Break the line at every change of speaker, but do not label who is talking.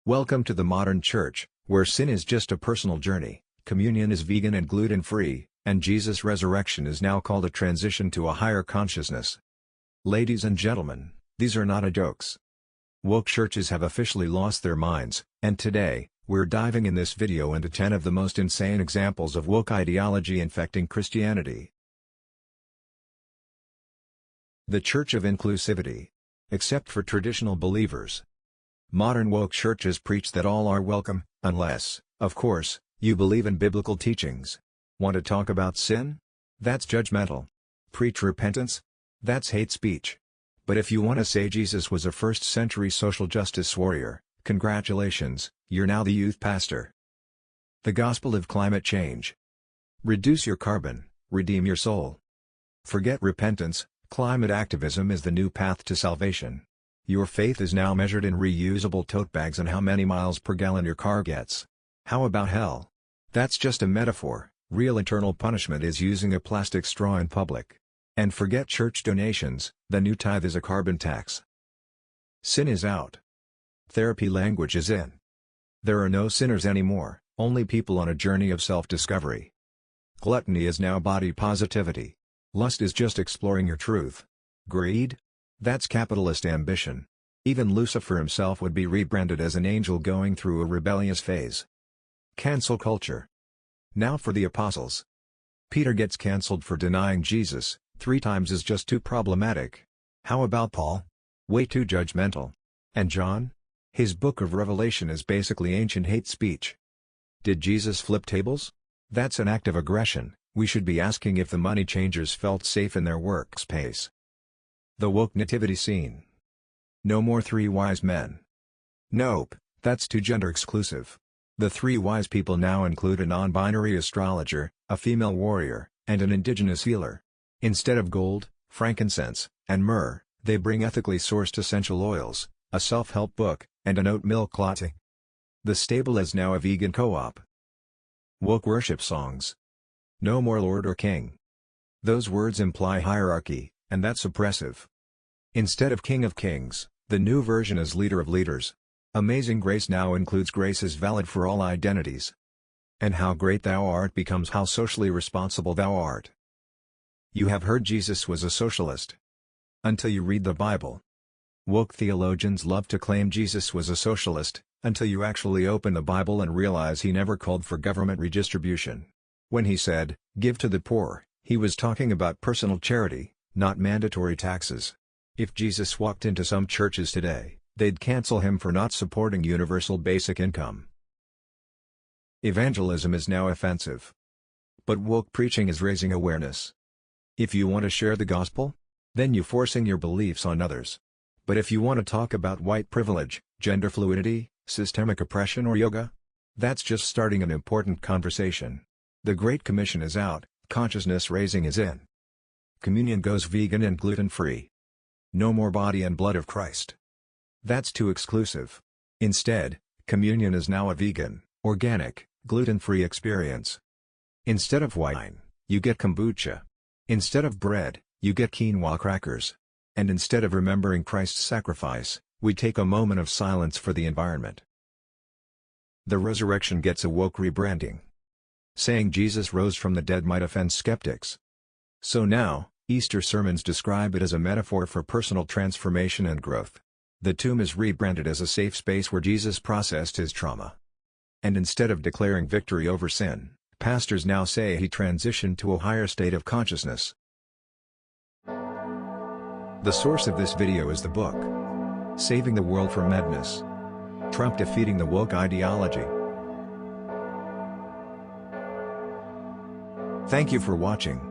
Welcome to the modern church, where sin is just a personal journey, communion is vegan and gluten-free, and Jesus' resurrection is now called a transition to a higher consciousness. Ladies and gentlemen, these are not jokes. Woke churches have officially lost their minds, and today, we're diving in this video into 10 of the most insane examples of woke ideology infecting Christianity. The Church of Inclusivity. Except for traditional believers. Modern woke churches preach that all are welcome, unless, of course, you believe in biblical teachings. Want to talk about sin? That's judgmental. Preach repentance? That's hate speech. But if you want to say Jesus was a first-century social justice warrior, congratulations, you're now the youth pastor. The gospel of climate change. Reduce your carbon, redeem your soul. Forget repentance, climate activism is the new path to salvation. Your faith is now measured in reusable tote bags and how many miles per gallon your car gets. How about hell? That's just a metaphor. Real eternal punishment is using a plastic straw in public. And forget church donations, the new tithe is a carbon tax. Sin is out. Therapy language is in. There are no sinners anymore, only people on a journey of self-discovery. Gluttony is now body positivity. Lust is just exploring your truth. Greed? That's capitalist ambition. Even Lucifer himself would be rebranded as an angel going through a rebellious phase. Cancel culture. Now for the apostles. Peter gets cancelled for denying Jesus, 3 times is just too problematic. How about Paul? Way too judgmental. And John? His book of Revelation is basically ancient hate speech. Did Jesus flip tables? That's an act of aggression. We should be asking if the money changers felt safe in their workspace. The woke nativity scene. No more 3 wise men. Nope, that's too gender exclusive. The 3 wise people now include a non-binary astrologer, a female warrior, and an indigenous healer. Instead of gold, frankincense, and myrrh, they bring ethically sourced essential oils, a self-help book, and an oat milk latte. The stable is now a vegan co-op. Woke worship songs. No more Lord or King. Those words imply hierarchy, and that's oppressive. Instead of King of Kings, the new version is Leader of Leaders. Amazing Grace now includes grace is valid for all identities. And how great thou art becomes how socially responsible thou art. You have heard Jesus was a socialist. Until you read the Bible. Woke theologians love to claim Jesus was a socialist, until you actually open the Bible and realize he never called for government redistribution. When he said, "Give to the poor," he was talking about personal charity, not mandatory taxes. If Jesus walked into some churches today, they'd cancel him for not supporting universal basic income. Evangelism is now offensive. But woke preaching is raising awareness. If you want to share the gospel? Then you're forcing your beliefs on others. But if you want to talk about white privilege, gender fluidity, systemic oppression or yoga? That's just starting an important conversation. The Great Commission is out, consciousness raising is in. Communion goes vegan and gluten-free. No more body and blood of Christ. That's too exclusive. Instead, communion is now a vegan, organic, gluten-free experience. Instead of wine, you get kombucha. Instead of bread, you get quinoa crackers. And instead of remembering Christ's sacrifice, we take a moment of silence for the environment. The resurrection gets a woke rebranding. Saying Jesus rose from the dead might offend skeptics. So now, Easter sermons describe it as a metaphor for personal transformation and growth. The tomb is rebranded as a safe space where Jesus processed his trauma. And instead of declaring victory over sin, pastors now say he transitioned to a higher state of consciousness. The source of this video is the book, Saving the World from Madness. Trump Defeating the Woke Ideology. Thank you for watching.